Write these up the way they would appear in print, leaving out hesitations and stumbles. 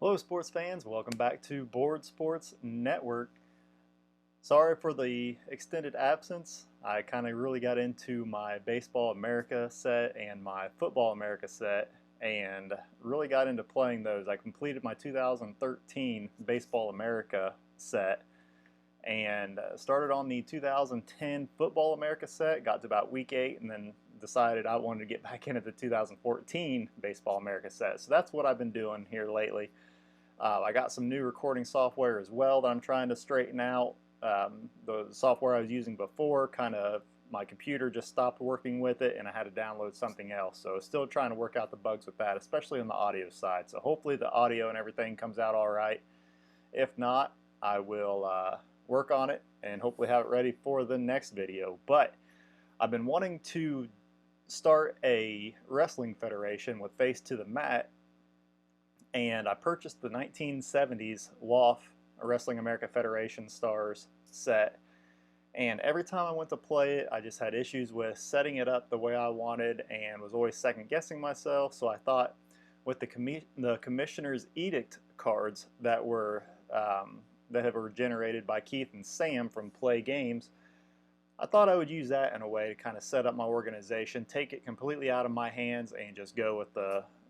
Hello sports fans, welcome back to Board Sports Network. Sorry for the extended absence. I kind of really got into my Baseball America set and my Football America set and really got into playing those. I completed my 2013 Baseball America set and started on the 2010 Football America set, got to about week 8 and then decided I wanted to get back into the 2014 Baseball America set. So that's what I've been doing here lately. I got some new recording software as well that I'm trying to straighten out. The software I was using before, my computer just stopped working with it and I had to download something else. So still trying to work out the bugs with that, especially on the audio side. So hopefully the audio and everything comes out all right. If not, I will work on it and hopefully have it ready for the next video. But I've been wanting to start a wrestling federation with Face to the Mat, and I purchased the 1970s WAF Wrestling America Federation Stars set, and every time I went to play it I just had issues with setting it up the way I wanted and was always second guessing myself. So I thought with the Commissioner's Edict cards that were generated by Keith and Sam from Plaay Games, I thought I would use that in a way to kind of set up my organization, take it completely out of my hands, and just go with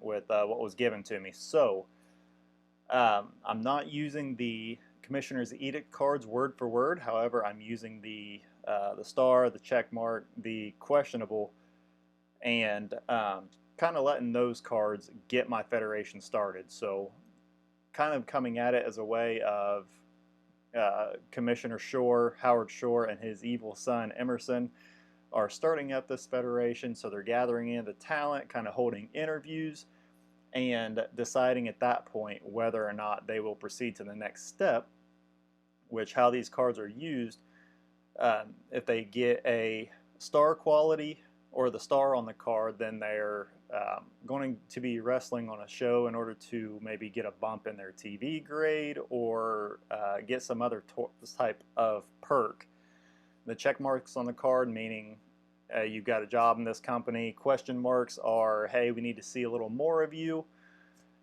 what was given to me. So I'm not using the Commissioner's Edict cards word for word. However, I'm using the star, the check mark, the questionable, and kind of letting those cards get my federation started. So kind of coming at it as a way of Commissioner Shore, Howard Shore, and his evil son Emerson are starting up this federation. So they're gathering in the talent, kind of holding interviews, and deciding at that point whether or not they will proceed to the next step, which how these cards are used. If they get a star quality or the star on the card, then they're going to be wrestling on a show in order to maybe get a bump in their TV grade or get some other type of perk. The check marks on the card meaning you've got a job in this company. Question marks are, hey, we need to see a little more of you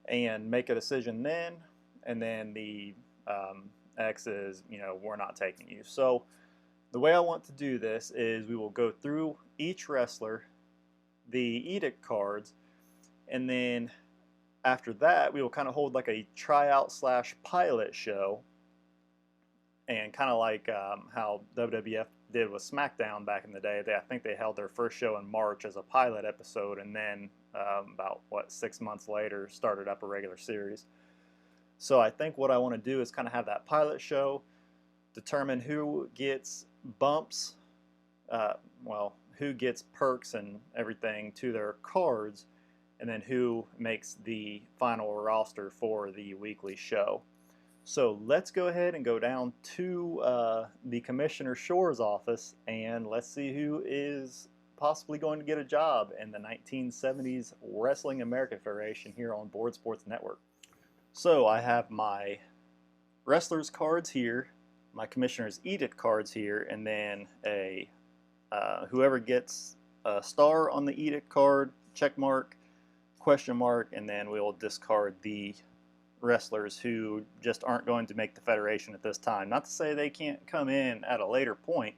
and make a decision then. And then the X is, we're not taking you. So the way I want to do this is we will go through each wrestler, the Edict cards, and then after that we will kind of hold like a tryout / pilot show, and kind of like how WWF did with SmackDown back in the day. I think they held their first show in March as a pilot episode, and then about 6 months later started up a regular series. So I think what I want to do is kind of have that pilot show, determine who gets bumps, who gets perks and everything to their cards, and then who makes the final roster for the weekly show. So let's go ahead and go down to the Commissioner Shore's office and let's see who is possibly going to get a job in the 1970s Wrestling America Federation here on Board Sports Network. So I have my wrestlers cards here, my Commissioner's Edict cards here, and then a whoever gets a star on the Edict card, check mark, question mark, and then we will discard the wrestlers who just aren't going to make the federation at this time. Not to say they can't come in at a later point,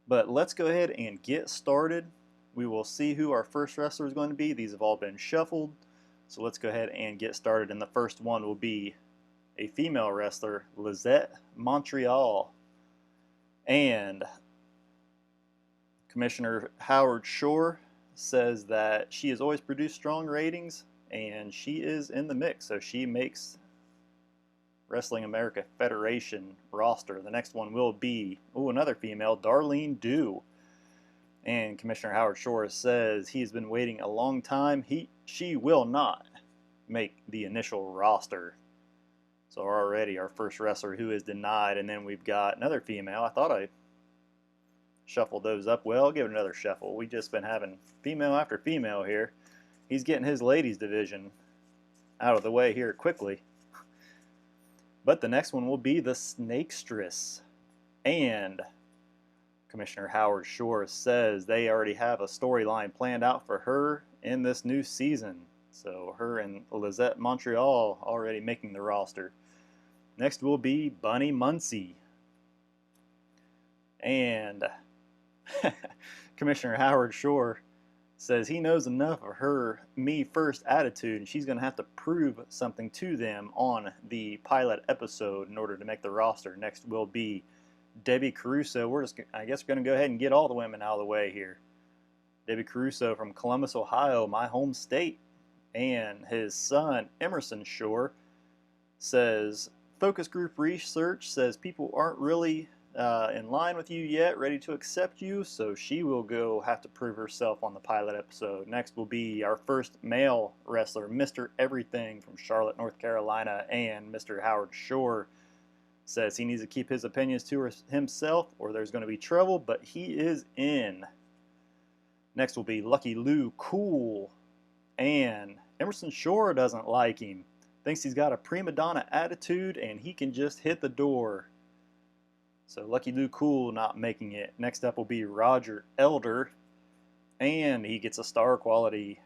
but let's go ahead and get started. We will see who our first wrestler is going to be. These have all been shuffled, so let's go ahead and get started. And the first one will be a female wrestler, Lizette Montreal. And Commissioner Howard Shore says that she has always produced strong ratings and she is in the mix, so she makes Wrestling America Federation roster. The next one will be another female, Darlene Dew. And Commissioner Howard Shore says he's been waiting a long time. She will not make the initial roster. So already our first wrestler who is denied. And then we've got another female. I thought I shuffled those up well. I'll give it another shuffle. We've just been having female after female here. He's getting his ladies division out of the way here quickly. But the next one will be the Snakestress. And Commissioner Howard Shore says they already have a storyline planned out for her in this new season. So her and Lizette Montreal already making the roster. Next will be Bunny Muncie. And Commissioner Howard Shore says he knows enough of her me first attitude, and she's going to have to prove something to them on the pilot episode in order to make the roster. Next will be Debbie Caruso. We're just, I guess, going to go ahead and get all the women out of the way here. Debbie Caruso from Columbus, Ohio, my home state, and his son Emerson Shore says focus group research says people aren't really in line with you yet, ready to accept you, so she will go have to prove herself on the pilot episode. Next will be our first male wrestler, Mr. Everything from Charlotte, North Carolina, and Mr. Howard Shore says he needs to keep his opinions to himself or there's going to be trouble, but he is in. Next will be Lucky Lou Cool, and Emerson Shore doesn't like him. Thinks he's got a prima donna attitude and he can just hit the door. So Lucky Lou Cool not making it. Next up will be Roger Elder, and he gets a star quality.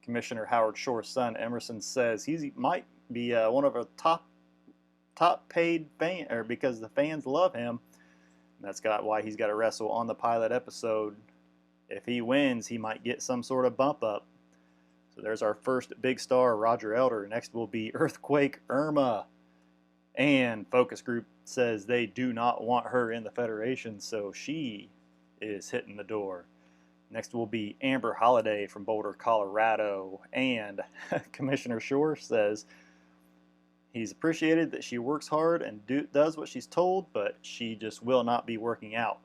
Commissioner Howard Shore's son Emerson says he might be one of our top paid fan, or because the fans love him. That's why he's got to wrestle on the pilot episode. If he wins, he might get some sort of bump up. So there's our first big star, Roger Elder. Next will be Earthquake Irma. And focus group says they do not want her in the Federation, so she is hitting the door. Next will be Amber Holiday from Boulder, Colorado. And Commissioner Shore says he's appreciated that she works hard and does what she's told, but she just will not be working out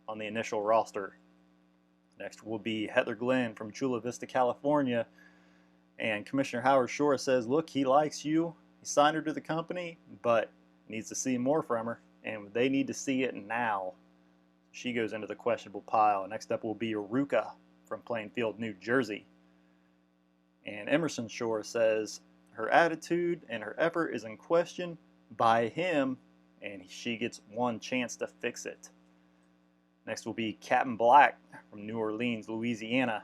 on the initial roster. Next will be Heather Glenn from Chula Vista, California. And Commissioner Howard Shore says, look, he likes you. He signed her to the company, but needs to see more from her, and they need to see it now. She goes into the questionable pile. Next up will be Aruka from Plainfield, New Jersey. And Emerson Shore says her attitude and her effort is in question by him, and she gets one chance to fix it. Next will be Captain Black from New Orleans, Louisiana.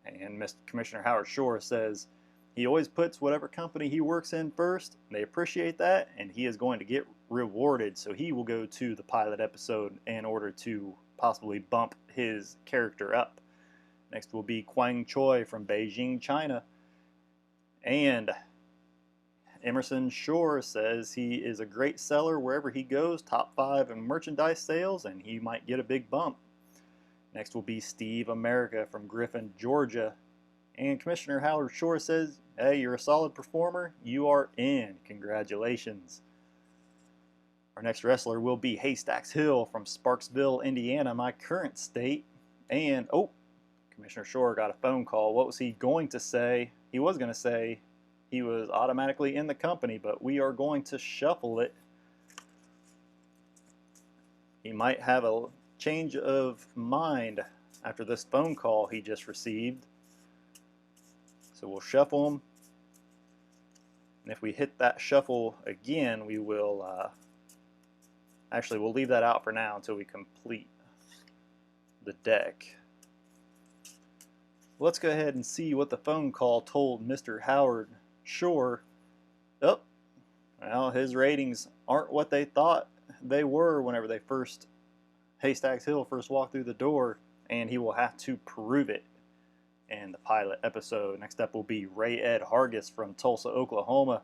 And Commissioner Howard Shore says he always puts whatever company he works in first. They appreciate that, and he is going to get rewarded. So he will go to the pilot episode in order to possibly bump his character up. Next will be Quang Choi from Beijing, China. And Emerson Shore says he is a great seller wherever he goes, top 5 in merchandise sales, and he might get a big bump. Next will be Steve America from Griffin, Georgia. And Commissioner Howard Shore says, hey, you're a solid performer. You are in. Congratulations. Our next wrestler will be Haystacks Hill from Sparksville, Indiana, my current state. And, Commissioner Shore got a phone call. What was he going to say? He was going to say he was automatically in the company, but we are going to shuffle it. He might have a change of mind after this phone call he just received. So we'll shuffle them, and if we hit that shuffle again, we will, actually we'll leave that out for now until we complete the deck. Let's go ahead and see what the phone call told Mr. Howard Shore. Oh, well, his ratings aren't what they thought they were whenever Haystacks Hill first walked through the door, and he will have to prove it in the pilot episode. Next up will be Ray Ed Hargis from Tulsa, Oklahoma.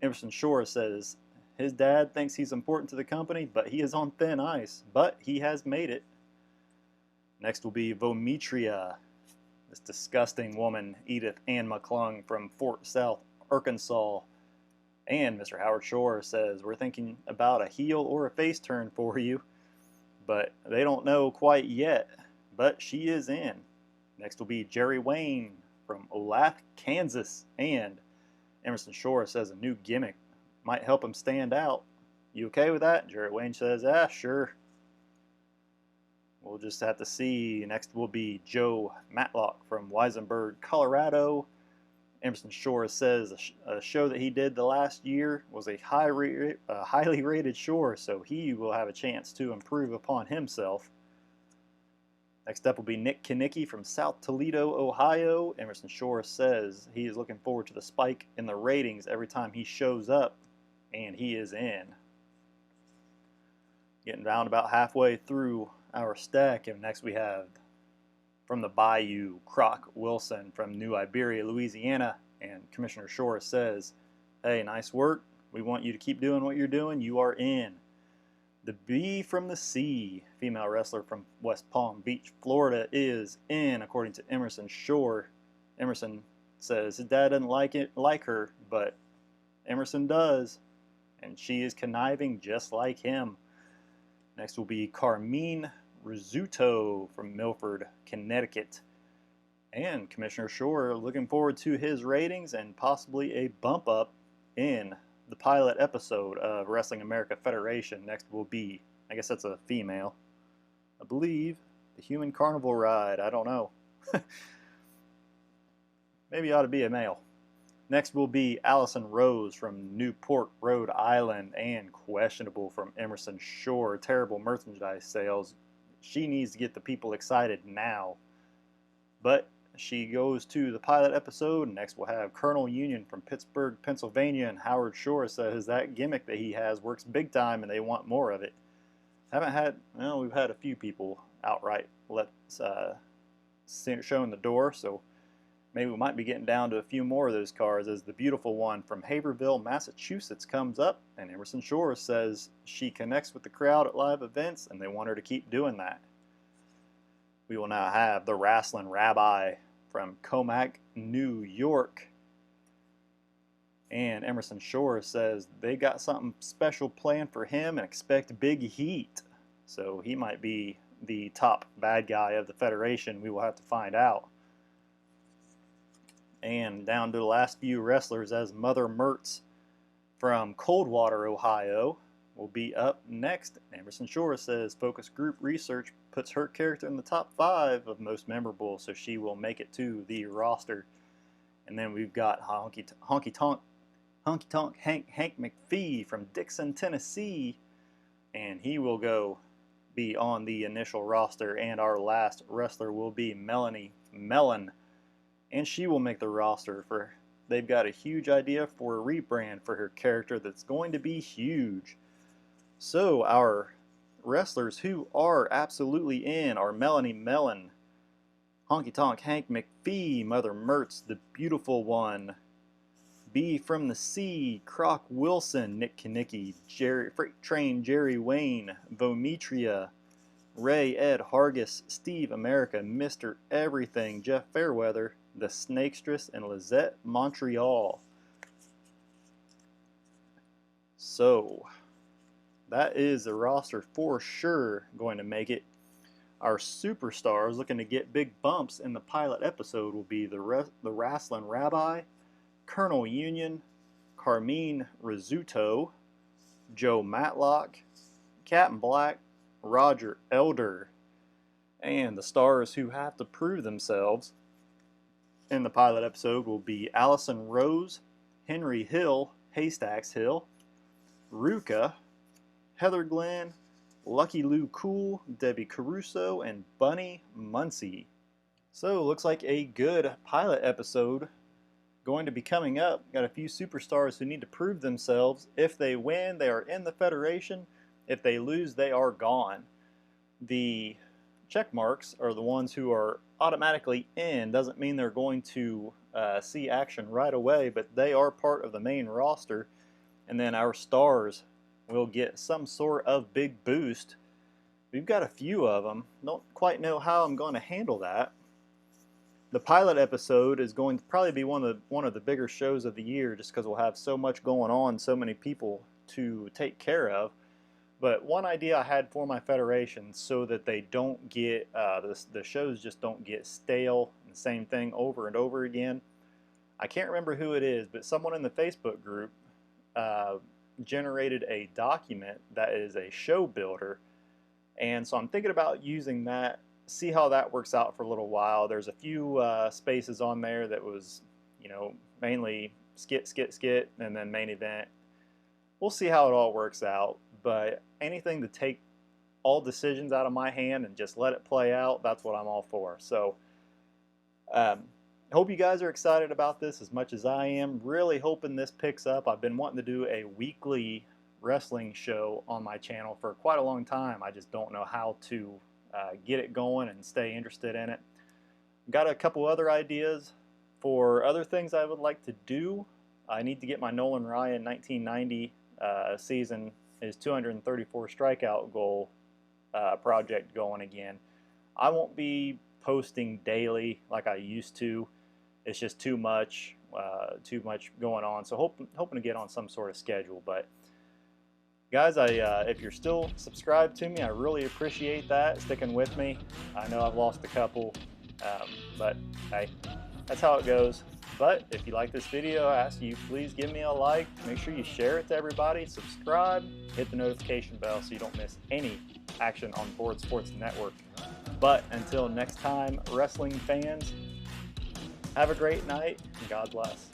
Emerson Shore says his dad thinks he's important to the company, but he is on thin ice, but he has made it. Next will be Vomitria, this disgusting woman, Edith Ann McClung from Fort South, Arkansas. And Mr. Howard Shore says we're thinking about a heel or a face turn for you, but they don't know quite yet, but she is in. Next will be Jerry Wayne from Olathe, Kansas. And Emerson Shore says a new gimmick might help him stand out. You okay with that? Jerry Wayne says, sure. We'll just have to see. Next will be Joe Matlock from Weisenberg, Colorado. Emerson Shore says a show that he did the last year was a highly rated show, so he will have a chance to improve upon himself. Next up will be Nick Kinnicky from South Toledo, Ohio. Emerson Shore says he is looking forward to the spike in the ratings every time he shows up, and he is in. Getting down about halfway through our stack, and next we have from the Bayou, Croc Wilson from New Iberia, Louisiana, and Commissioner Shore says, hey, nice work. We want you to keep doing what you're doing. You are in. The Bee from the Sea, female wrestler from West Palm Beach, Florida, is in, according to Emerson Shore. Emerson says his dad doesn't like her, but Emerson does, and she is conniving just like him. Next will be Carmine Rizzuto from Milford, Connecticut. And Commissioner Shore looking forward to his ratings and possibly a bump up in the pilot episode of Wrestling America Federation. Next will be, I guess that's a female, I believe, the Human Carnival Ride. I don't know. Maybe it ought to be a male. Next will be Allison Rose from Newport, Rhode Island, and questionable from Emerson Shore. Terrible merchandise sales. She needs to get the people excited now. But she goes to the pilot episode. Next we'll have Colonel Union from Pittsburgh, Pennsylvania, and Howard Shore says that gimmick that he has works big time and they want more of it. We've had a few people outright showing the door, so maybe we might be getting down to a few more of those cars as the beautiful one from Haverhill, Massachusetts comes up, and Emerson Shore says she connects with the crowd at live events and they want her to keep doing that. We will now have the Wrestling Rabbi from Comac, New York. And Emerson Shore says they got something special planned for him and expect big heat. So he might be the top bad guy of the Federation. We will have to find out. And down to the last few wrestlers as Mother Mertz from Coldwater, Ohio will be up next. Emerson Shore says focus group research puts her character in the top 5 of most memorable, so she will make it to the roster. And then we've got Honky Tonk Hank McPhee from Dixon, Tennessee, and he will be on the initial roster. And our last wrestler will be Melanie Mellon, and she will make the roster. They've got a huge idea for a rebrand for her character that's going to be huge. So our wrestlers who are absolutely in are Melanie Mellon, Honky Tonk Hank McPhee, Mother Mertz, the beautiful one, Bee from the Sea, Croc Wilson, Nick Kinnicky, Freight Train Jerry Wayne, Vometria, Ray Ed Hargis, Steve America, Mr. Everything, Jeff Fairweather, the Snakestress, and Lizette Montreal. So that is the roster for sure going to make it. Our superstars looking to get big bumps in the pilot episode will be the Wrestling Rabbi, Colonel Union, Carmine Rizzuto, Joe Matlock, Captain Black, Roger Elder, and the stars who have to prove themselves in the pilot episode will be Allison Rose, Henry Hill, Haystacks Hill, Ruka, Heather Glenn, Lucky Lou Cool, Debbie Caruso, and Bunny Muncie. So looks like a good pilot episode going to be coming up. Got a few superstars who need to prove themselves. If they win, they are in the Federation. If they lose, they are gone. The check marks are the ones who are automatically in. Doesn't mean they're going to see action right away, but they are part of the main roster. And then our stars will get some sort of big boost. We've got a few of them. Don't quite know how I'm going to handle that. The pilot episode is going to probably be one of the bigger shows of the year, just because we'll have so much going on, so many people to take care of. But one idea I had for my Federation, so that they don't get the shows just don't get stale and the same thing over and over again. I can't remember who it is, but someone in the Facebook group generated a document that is a show builder, and so I'm thinking about using that, see how that works out for a little while. There's a few spaces on there that was, mainly skit, and then main event. We'll see how it all works out, but anything to take all decisions out of my hand and just let it play out, that's what I'm all for. So hope you guys are excited about this as much as I am. Really hoping this picks up. I've been wanting to do a weekly wrestling show on my channel for quite a long time. I just don't know how to get it going and stay interested in it. Got a couple other ideas for other things I would like to do. I need to get my Nolan Ryan 1990 season, his 234 strikeout goal project going again. I won't be posting daily like I used to. It's just too much going on. So hoping to get on some sort of schedule. But guys, if you're still subscribed to me, I really appreciate that, sticking with me. I know I've lost a couple, but hey, that's how it goes. But if you like this video, I ask you please give me a like. Make sure you share it to everybody. Subscribe, hit the notification bell so you don't miss any action on Board Sports Network. But until next time, wrestling fans, have a great night and God bless.